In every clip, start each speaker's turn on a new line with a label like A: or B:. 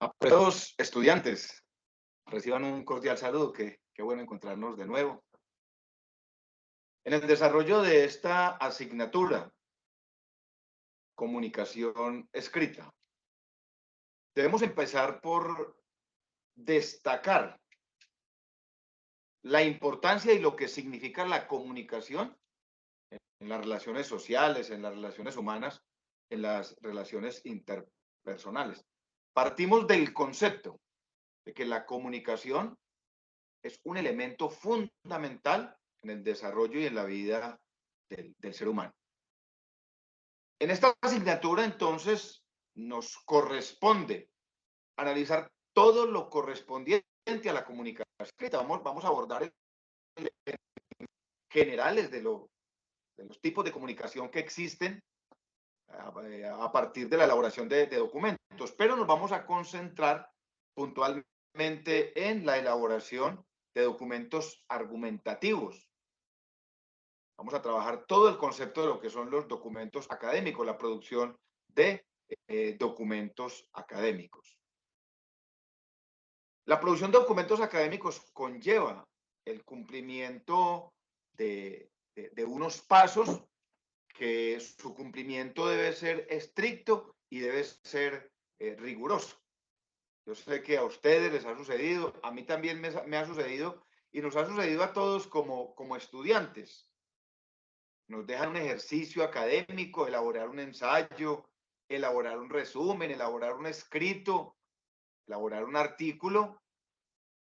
A: Apreciados estudiantes, reciban un cordial saludo, qué bueno encontrarnos de nuevo. En el desarrollo de esta asignatura, comunicación escrita, debemos empezar por destacar la importancia y lo que significa la comunicación en las relaciones sociales, en las relaciones humanas, en las relaciones interpersonales. Partimos del concepto de que la comunicación es un elemento fundamental en el desarrollo y en la vida del ser humano. En esta asignatura, entonces, nos corresponde analizar todo lo correspondiente a la comunicación escrita. Vamos a abordar generales de los tipos de comunicación que existen a partir de la elaboración de documentos, pero nos vamos a concentrar puntualmente en la elaboración de documentos argumentativos. Vamos a trabajar todo el concepto de lo que son los documentos académicos, la producción de documentos académicos. La producción de documentos académicos conlleva el cumplimiento de unos pasos que su cumplimiento debe ser estricto y debe ser riguroso. Yo sé que a ustedes les ha sucedido, a mí también me ha sucedido y nos ha sucedido a todos como estudiantes. Nos dejan un ejercicio académico, elaborar un ensayo, elaborar un resumen, elaborar un escrito, elaborar un artículo,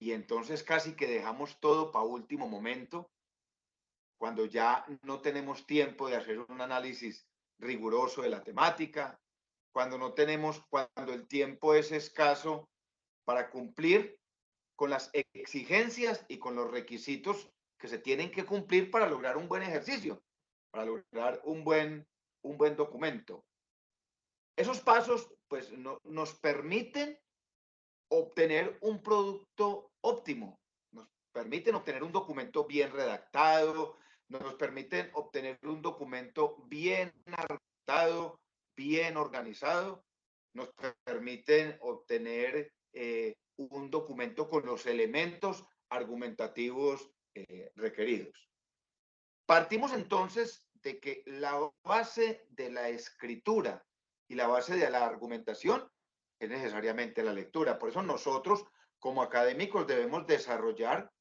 A: y entonces casi que dejamos todo para último momento, cuando ya no tenemos tiempo de hacer un análisis riguroso de la temática, cuando el tiempo es escaso para cumplir con las exigencias y con los requisitos que se tienen que cumplir para lograr un buen ejercicio, para lograr un buen documento. Esos pasos pues nos permiten obtener un producto óptimo, nos permiten obtener un documento bien redactado, nos permiten obtener un documento bien redactado, bien organizado, nos permiten obtener un documento con los elementos argumentativos requeridos. Partimos entonces de que la base de la escritura y la base de la argumentación es necesariamente la lectura. Por eso nosotros, como académicos, debemos desarrollar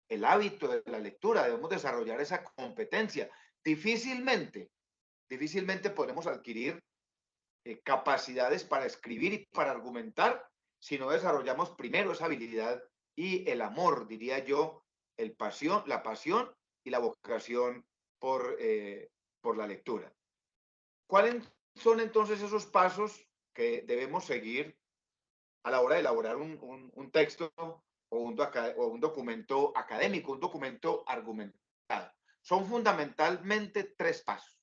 A: el hábito de la lectura, debemos desarrollar esa competencia. Difícilmente podremos adquirir capacidades para escribir y para argumentar si no desarrollamos primero esa habilidad y el amor, diría yo, la pasión y la vocación por la lectura. ¿Cuáles son entonces esos pasos que debemos seguir a la hora de elaborar un texto o un documento académico, un documento argumentado? Son fundamentalmente tres pasos.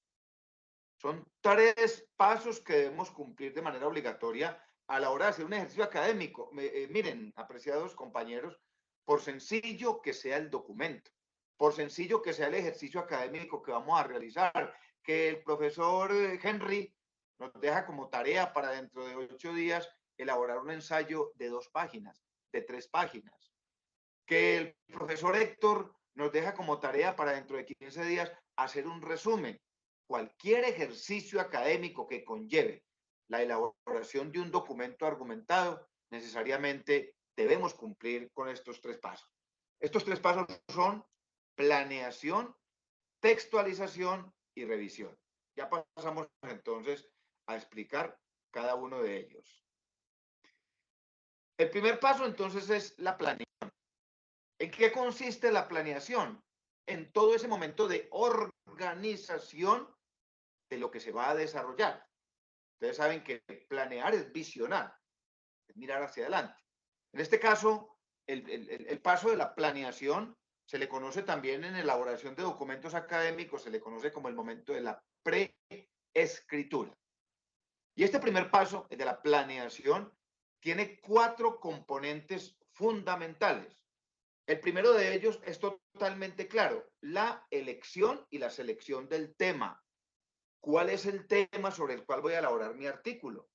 A: Son tres pasos que debemos cumplir de manera obligatoria a la hora de hacer un ejercicio académico. Miren, apreciados compañeros, por sencillo que sea el documento, por sencillo que sea el ejercicio académico que vamos a realizar, que el profesor Henry nos deja como tarea para dentro de 8 días elaborar un ensayo de 2 páginas, de 3 páginas, que el profesor Héctor nos deja como tarea para dentro de 15 días hacer un resumen. Cualquier ejercicio académico que conlleve la elaboración de un documento argumentado, necesariamente debemos cumplir con estos tres pasos. Estos tres pasos son planeación, textualización y revisión. Ya pasamos entonces a explicar cada uno de ellos. El primer paso entonces es la planeación. ¿En qué consiste la planeación? En todo ese momento de organización de lo que se va a desarrollar. Ustedes saben que planear es visionar, es mirar hacia adelante. En este caso, el paso de la planeación se le conoce también en elaboración de documentos académicos, se le conoce como el momento de la preescritura. Y este primer paso, el de la planeación, tiene 4 componentes fundamentales. El primero de ellos es totalmente claro, la elección y la selección del tema. ¿Cuál es el tema sobre el cual voy a elaborar mi artículo?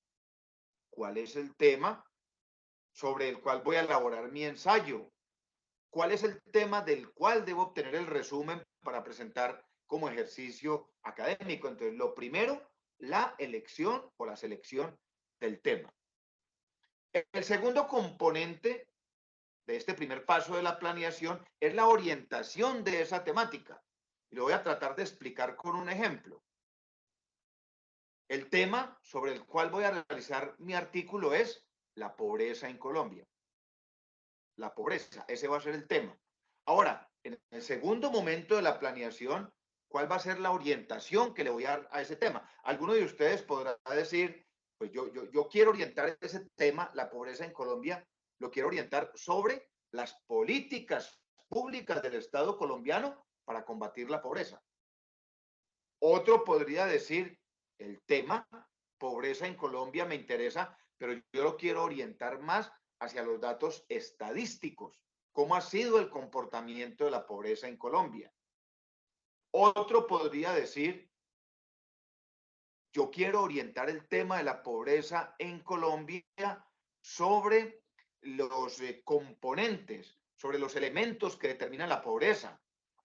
A: ¿Cuál es el tema sobre el cual voy a elaborar mi ensayo? ¿Cuál es el tema del cual debo obtener el resumen para presentar como ejercicio académico? Entonces, lo primero, la elección o la selección del tema. El segundo componente de este primer paso de la planeación es la orientación de esa temática. Y lo voy a tratar de explicar con un ejemplo. El tema sobre el cual voy a realizar mi artículo es la pobreza en Colombia. La pobreza, ese va a ser el tema. Ahora, en el segundo momento de la planeación, ¿cuál va a ser la orientación que le voy a dar a ese tema? Alguno de ustedes podrá decir, pues yo quiero orientar ese tema, la pobreza en Colombia, lo quiero orientar sobre las políticas públicas del Estado colombiano para combatir la pobreza. Otro podría decir, el tema pobreza en Colombia me interesa, pero yo lo quiero orientar más hacia los datos estadísticos. ¿Cómo ha sido el comportamiento de la pobreza en Colombia? Otro podría decir, yo quiero orientar el tema de la pobreza en Colombia sobre los componentes, sobre los elementos que determinan la pobreza.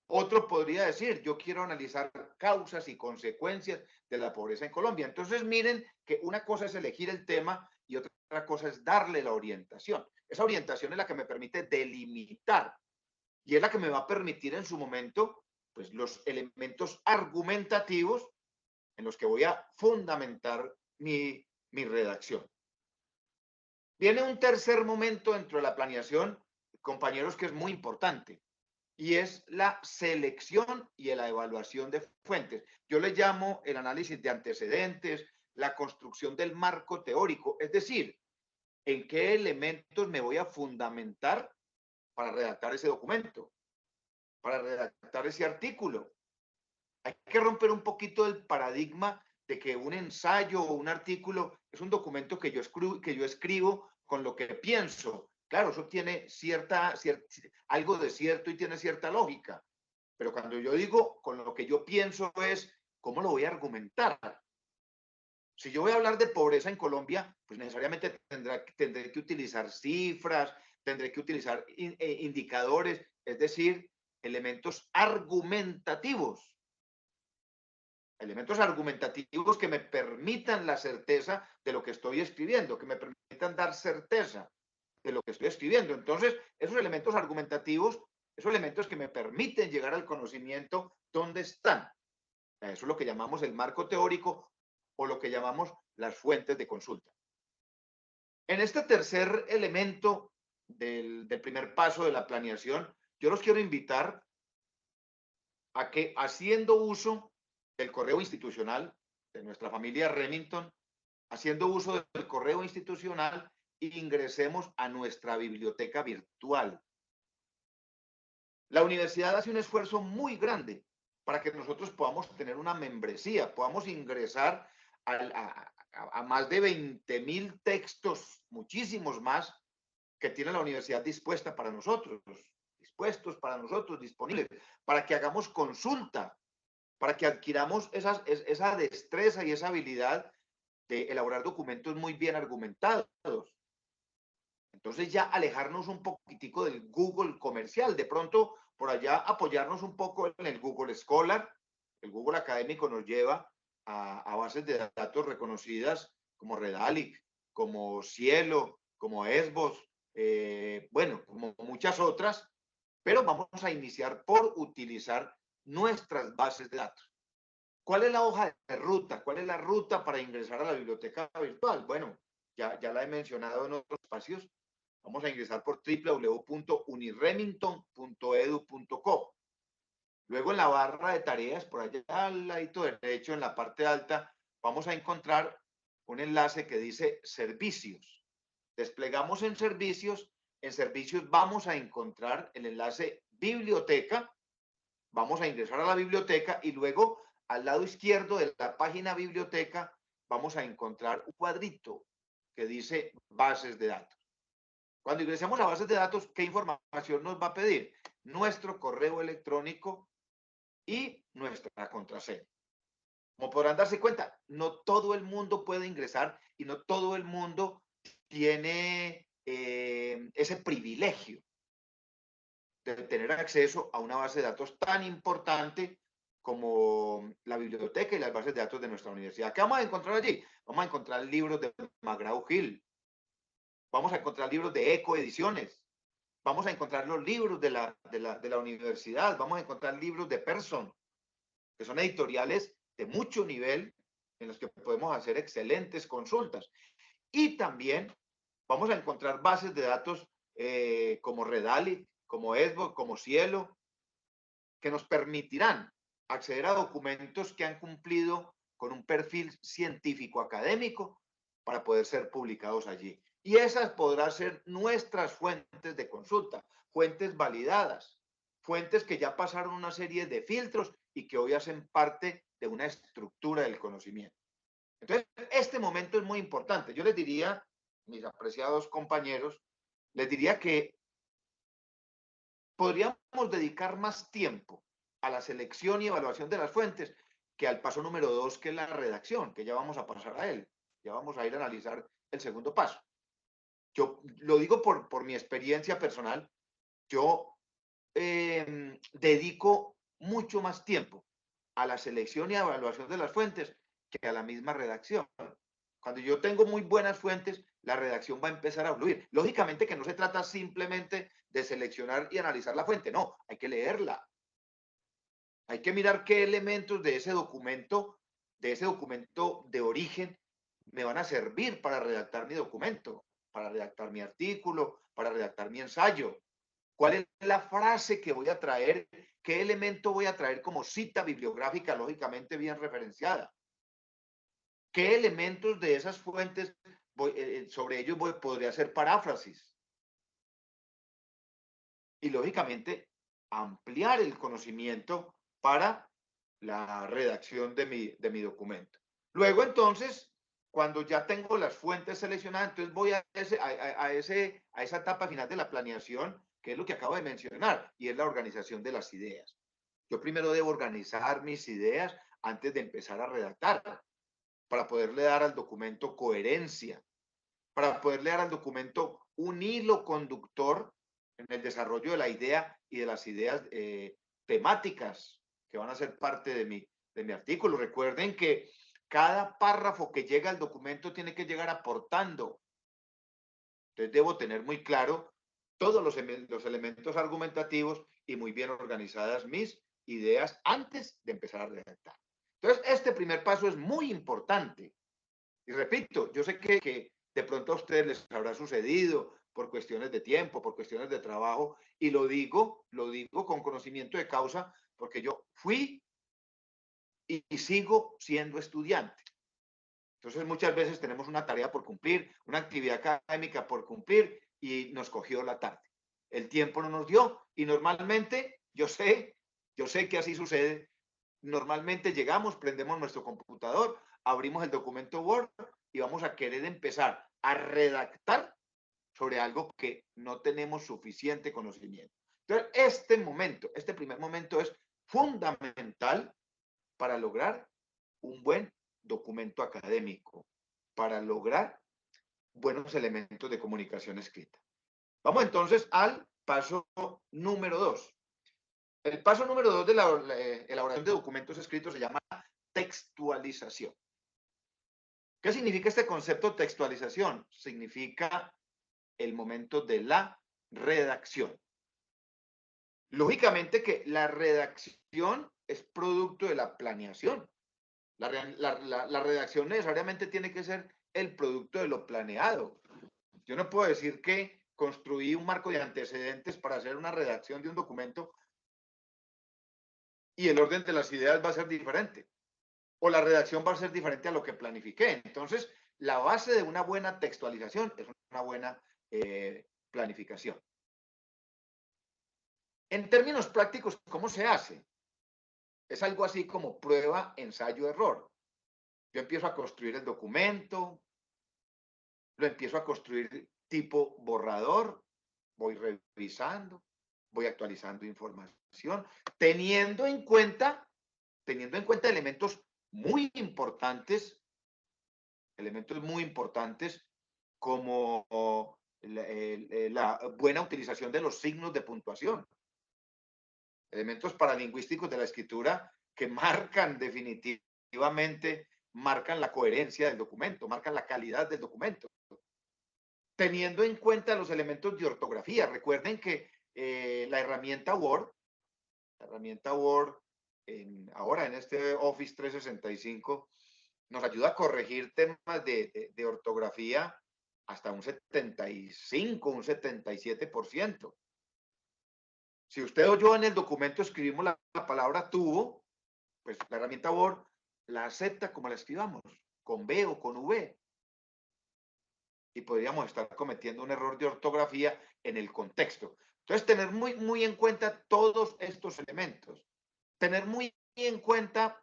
A: Otro podría decir, yo quiero analizar causas y consecuencias de la pobreza en Colombia. Entonces, miren que una cosa es elegir el tema y otra cosa es darle la orientación. Esa orientación es la que me permite delimitar y es la que me va a permitir en su momento, pues, los elementos argumentativos en los que voy a fundamentar mi redacción. Viene un tercer momento dentro de la planeación, compañeros, que es muy importante, y es la selección y la evaluación de fuentes. Yo le llamo el análisis de antecedentes, la construcción del marco teórico, es decir, en qué elementos me voy a fundamentar para redactar ese documento, para redactar ese artículo. Hay que romper un poquito el paradigma de que un ensayo o un artículo es un documento que yo escribo con lo que pienso. Claro, eso tiene algo de cierto y tiene cierta lógica. Pero cuando yo digo con lo que yo pienso es cómo lo voy a argumentar. Si yo voy a hablar de pobreza en Colombia, pues necesariamente tendré que utilizar cifras, tendré que utilizar indicadores, es decir, elementos argumentativos que me permitan la certeza de lo que estoy escribiendo, que me permitan dar certeza de lo que estoy escribiendo. Entonces, esos elementos argumentativos, esos elementos que me permiten llegar al conocimiento, ¿dónde están? Eso es lo que llamamos el marco teórico o lo que llamamos las fuentes de consulta. En este tercer elemento del primer paso de la planeación, yo los quiero invitar a que, haciendo uso del correo institucional de nuestra familia Remington, haciendo uso del correo institucional, ingresemos a nuestra biblioteca virtual. La universidad hace un esfuerzo muy grande para que nosotros podamos tener una membresía, podamos ingresar a más de 20,000 textos, muchísimos más, que tiene la universidad dispuestos para nosotros, disponibles, para que hagamos consulta, para que adquiramos esa destreza y esa habilidad de elaborar documentos muy bien argumentados. Entonces ya alejarnos un poquitico del Google comercial, de pronto por allá apoyarnos un poco en el Google Scholar. El Google académico nos lleva a bases de datos reconocidas como Redalyc, como Cielo, como Esbos, bueno, como muchas otras, pero vamos a iniciar por utilizar nuestras bases de datos. ¿Cuál es la hoja de ruta? ¿Cuál es la ruta para ingresar a la biblioteca virtual? Bueno, ya la he mencionado en otros espacios. Vamos a ingresar por www.uniremington.edu.co. Luego en la barra de tareas, por allá al ladito derecho, en la parte alta, vamos a encontrar un enlace que dice servicios. Desplegamos en servicios vamos a encontrar el enlace biblioteca, vamos a ingresar a la biblioteca y luego al lado izquierdo de la página biblioteca vamos a encontrar un cuadrito que dice bases de datos. Cuando ingresemos a bases de datos, ¿qué información nos va a pedir? Nuestro correo electrónico y nuestra contraseña. Como podrán darse cuenta, no todo el mundo puede ingresar y no todo el mundo tiene ese privilegio de tener acceso a una base de datos tan importante como la biblioteca y las bases de datos de nuestra universidad. ¿Qué vamos a encontrar allí? Vamos a encontrar libros de McGraw-Hill, vamos a encontrar libros de Eco Ediciones, vamos a encontrar los libros de la universidad, vamos a encontrar libros de Pearson, que son editoriales de mucho nivel en los que podemos hacer excelentes consultas. Y también vamos a encontrar bases de datos como Redalyc, como Esbod, como Cielo, que nos permitirán acceder a documentos que han cumplido con un perfil científico académico para poder ser publicados allí. Y esas podrán ser nuestras fuentes de consulta, fuentes validadas, fuentes que ya pasaron una serie de filtros y que hoy hacen parte de una estructura del conocimiento. Entonces, este momento es muy importante. Yo les diría, mis apreciados compañeros, les diría que podríamos dedicar más tiempo a la selección y evaluación de las fuentes que al paso número 2, que es la redacción, que ya vamos a pasar a él. Ya vamos a ir a analizar el segundo paso. Yo lo digo por mi experiencia personal. Yo dedico mucho más tiempo a la selección y evaluación de las fuentes que a la misma redacción. Cuando yo tengo muy buenas fuentes, la redacción va a empezar a fluir. Lógicamente que no se trata simplemente de seleccionar y analizar la fuente, no, hay que leerla. Hay que mirar qué elementos de ese documento de origen, me van a servir para redactar mi documento, para redactar mi artículo, para redactar mi ensayo. ¿Cuál es la frase que voy a traer? ¿Qué elemento voy a traer como cita bibliográfica lógicamente bien referenciada? ¿Qué elementos de esas fuentes sobre ellos podría hacer paráfrasis? Y lógicamente ampliar el conocimiento para la redacción de mi documento. Luego entonces, cuando ya tengo las fuentes seleccionadas, entonces voy a esa etapa final de la planeación, que es lo que acabo de mencionar, y es la organización de las ideas. Yo primero debo organizar mis ideas antes de empezar a redactar, para poderle dar al documento coherencia, para poderle dar al documento un hilo conductor en el desarrollo de la idea y de las ideas temáticas que van a ser parte de mi artículo. Recuerden que cada párrafo que llega al documento tiene que llegar aportando. Entonces debo tener muy claro todos los elementos argumentativos y muy bien organizadas mis ideas antes de empezar a redactar. Entonces, este primer paso es muy importante. Y repito, yo sé que de pronto a ustedes les habrá sucedido por cuestiones de tiempo, por cuestiones de trabajo, y lo digo con conocimiento de causa, porque yo fui y sigo siendo estudiante. Entonces muchas veces tenemos una tarea por cumplir, una actividad académica por cumplir y nos cogió la tarde. El tiempo no nos dio y normalmente, yo sé que así sucede, normalmente llegamos, prendemos nuestro computador, abrimos el documento Word y vamos a querer empezar a redactar sobre algo que no tenemos suficiente conocimiento. Entonces, este primer momento es fundamental para lograr un buen documento académico, para lograr buenos elementos de comunicación escrita. Vamos entonces al paso número 2. El paso número 2 de la elaboración de documentos escritos se llama textualización. ¿Qué significa este concepto textualización? Significa el momento de la redacción. Lógicamente que la redacción es producto de la planeación. La redacción necesariamente tiene que ser el producto de lo planeado. Yo no puedo decir que construí un marco de antecedentes para hacer una redacción de un documento y el orden de las ideas va a ser diferente. O la redacción va a ser diferente a lo que planifiqué. Entonces, la base de una buena textualización es una buena planificación. En términos prácticos, ¿cómo se hace? Es algo así como prueba, ensayo, error. Yo empiezo a construir el documento, lo empiezo a construir tipo borrador, voy revisando, voy actualizando información, teniendo en cuenta elementos muy importantes como la buena utilización de los signos de puntuación, elementos paralingüísticos de la escritura que marcan definitivamente, marcan la coherencia del documento, marcan la calidad del documento. Teniendo en cuenta los elementos de ortografía, recuerden que la herramienta Word, ahora en este Office 365, nos ayuda a corregir temas de ortografía hasta un 75, un 77%. Si usted o yo en el documento escribimos la palabra tubo, pues la herramienta Word la acepta como la escribamos, con B o con V. Y podríamos estar cometiendo un error de ortografía en el contexto. Entonces, tener muy en cuenta todos estos elementos. Tener muy en cuenta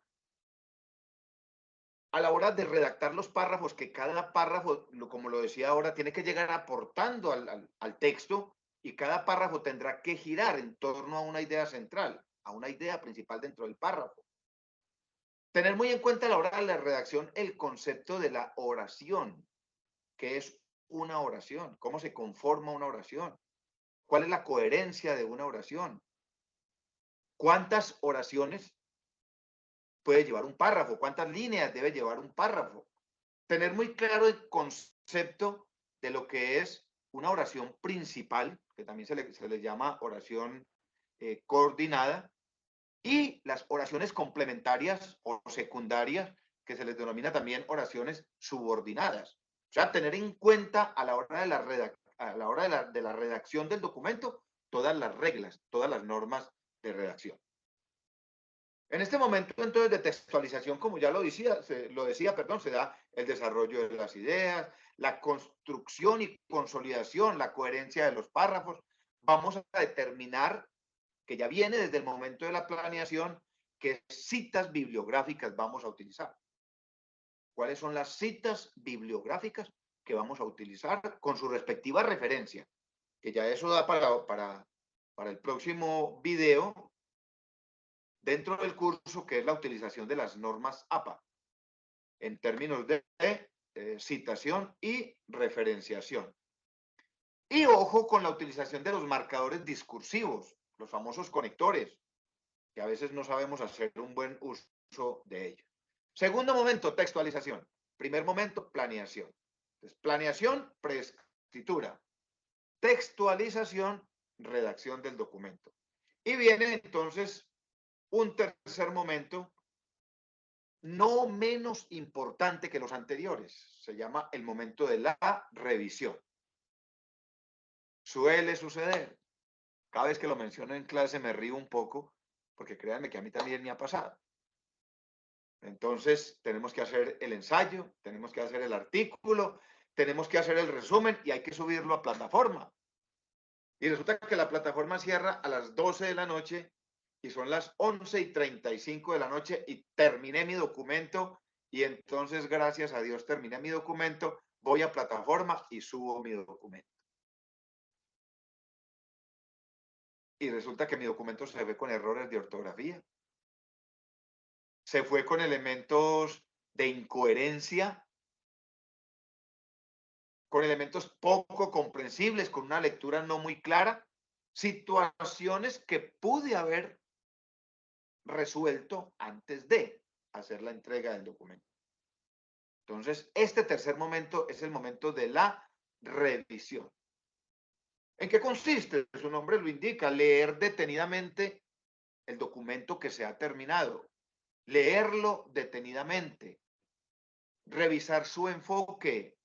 A: a la hora de redactar los párrafos, que cada párrafo, como lo decía ahora, tiene que llegar aportando al texto, y cada párrafo tendrá que girar en torno a una idea central, a una idea principal dentro del párrafo. Tener muy en cuenta a la hora de la redacción el concepto de la oración, que es una oración, cómo se conforma una oración, cuál es la coherencia de una oración, cuántas oraciones puede llevar un párrafo, cuántas líneas debe llevar un párrafo. Tener muy claro el concepto de lo que es una oración principal, que también se le llama oración coordinada, y las oraciones complementarias o secundarias, que se les denomina también oraciones subordinadas. O sea, tener en cuenta a la hora de la redacción del documento todas las reglas, todas las normas de redacción. En este momento, entonces, de textualización, como ya lo decía, se da el desarrollo de las ideas, la construcción y consolidación, la coherencia de los párrafos. Vamos a determinar, que ya viene desde el momento de la planeación, qué citas bibliográficas vamos a utilizar. ¿Cuáles son las citas bibliográficas que vamos a utilizar con su respectiva referencia? Que ya eso da para el próximo video dentro del curso, que es la utilización de las normas APA en términos de citación y referenciación. Y ojo con la utilización de los marcadores discursivos, los famosos conectores, que a veces no sabemos hacer un buen uso de ellos. Segundo momento, textualización. Primer momento, planeación. Entonces, planeación, preescritura. Textualización, redacción del documento. Y viene entonces un tercer momento, no menos importante que los anteriores. Se llama el momento de la revisión. Suele suceder. Cada vez que lo menciono en clase me río un poco, porque créanme que a mí también me ha pasado. Entonces, tenemos que hacer el ensayo, tenemos que hacer el artículo, tenemos que hacer el resumen y hay que subirlo a plataforma. Y resulta que la plataforma cierra a las 12 de la noche y son las 11:35 de la noche y terminé mi documento, y entonces, gracias a Dios, terminé mi documento, voy a plataforma y subo mi documento. Y resulta que mi documento se ve con errores de ortografía, se fue con elementos de incoherencia, con elementos poco comprensibles, con una lectura no muy clara, situaciones que pude haber resuelto antes de hacer la entrega del documento. Entonces, este tercer momento es el momento de la revisión. ¿En qué consiste? Su nombre lo indica: leer detenidamente el documento que se ha terminado, leerlo detenidamente, revisar su enfoque.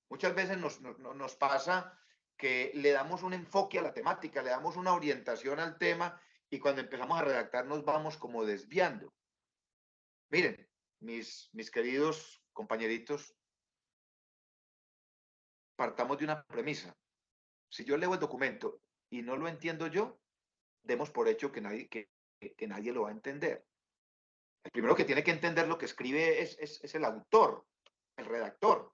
A: Muchas veces nos pasa que le damos un enfoque a la temática, le damos una orientación al tema, y cuando empezamos a redactar nos vamos como desviando. Miren, mis queridos compañeritos, partamos de una premisa. Si yo leo el documento y no lo entiendo yo, demos por hecho que nadie lo va a entender. El primero que tiene que entender lo que escribe es el autor, el redactor.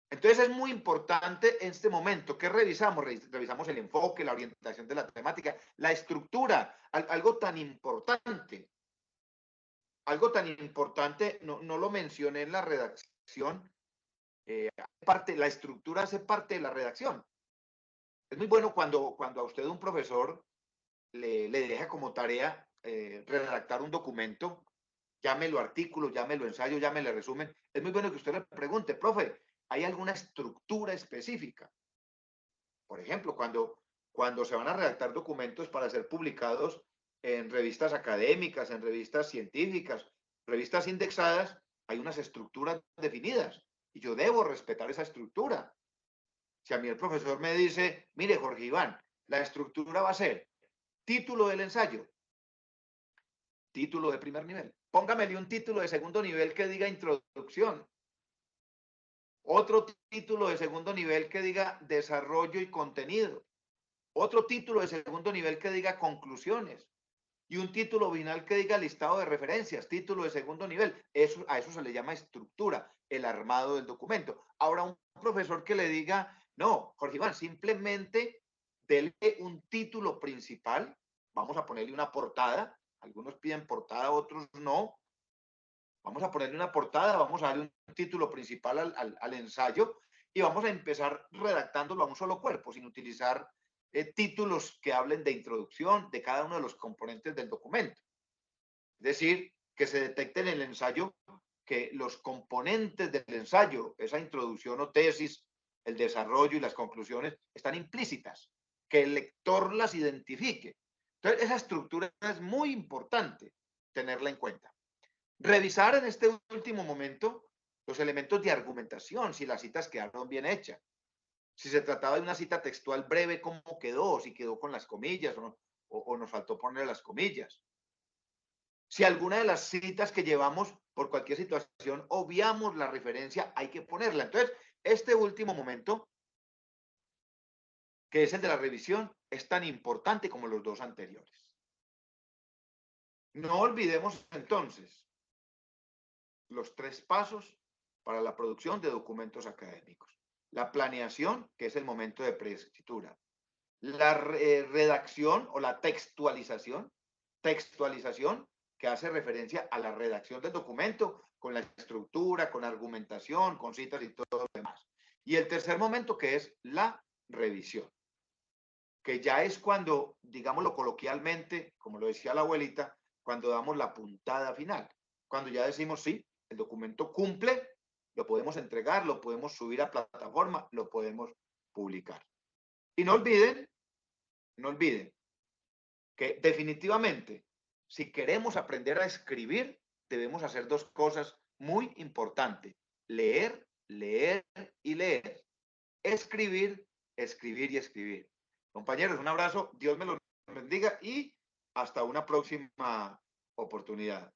A: Entonces, es muy importante en este momento que revisamos el enfoque, la orientación de la temática, la estructura, algo tan importante. Algo tan importante, no lo mencioné en la redacción, La estructura hace parte de la redacción. Es muy bueno cuando a usted un profesor le deja como tarea redactar un documento, llámelo artículo, llámelo ensayo, llámelo resumen. Es muy bueno que usted le pregunte, profe, ¿hay alguna estructura específica? Por ejemplo, cuando se van a redactar documentos para ser publicados en revistas académicas, en revistas científicas, revistas indexadas, hay unas estructuras definidas y yo debo respetar esa estructura. Si a mí el profesor me dice, mire, Jorge Iván, la estructura va a ser título del ensayo, título de primer nivel. Póngamele un título de segundo nivel que diga introducción. Otro título de segundo nivel que diga desarrollo y contenido. Otro título de segundo nivel que diga conclusiones. Y un título final que diga listado de referencias, título de segundo nivel. A eso se le llama estructura, el armado del documento. Ahora, un profesor que le diga, no, Jorge Iván, simplemente dele un título principal, vamos a ponerle una portada, algunos piden portada, otros no. Vamos a ponerle una portada, vamos a darle un título principal al ensayo y vamos a empezar redactándolo a un solo cuerpo, sin utilizar títulos que hablen de introducción de cada uno de los componentes del documento. Es decir, que se detecte en el ensayo que los componentes del ensayo, esa introducción o tesis, el desarrollo y las conclusiones, están implícitas, que el lector las identifique. Entonces, esa estructura es muy importante tenerla en cuenta. Revisar en este último momento los elementos de argumentación, si las citas quedaron bien hechas. Si se trataba de una cita textual breve, cómo quedó, si quedó con las comillas o nos faltó poner las comillas. Si alguna de las citas que llevamos por cualquier situación obviamos la referencia, hay que ponerla. Entonces, este último momento, que es el de la revisión, es tan importante como los dos anteriores. No olvidemos entonces los 3 pasos para la producción de documentos académicos. La planeación, que es el momento de preescritura. La redacción o la textualización, que hace referencia a la redacción del documento con la estructura, con argumentación, con citas y todo lo demás. Y el tercer momento, que es la revisión, que ya es cuando, digámoslo coloquialmente, como lo decía la abuelita, cuando damos la puntada final, cuando ya decimos, sí, el documento cumple, lo podemos entregar, lo podemos subir a plataforma, lo podemos publicar. Y no olviden que definitivamente, si queremos aprender a escribir, debemos hacer 2 cosas muy importantes. Leer, leer y leer. Escribir, escribir y escribir. Compañeros, un abrazo, Dios me los bendiga y hasta una próxima oportunidad.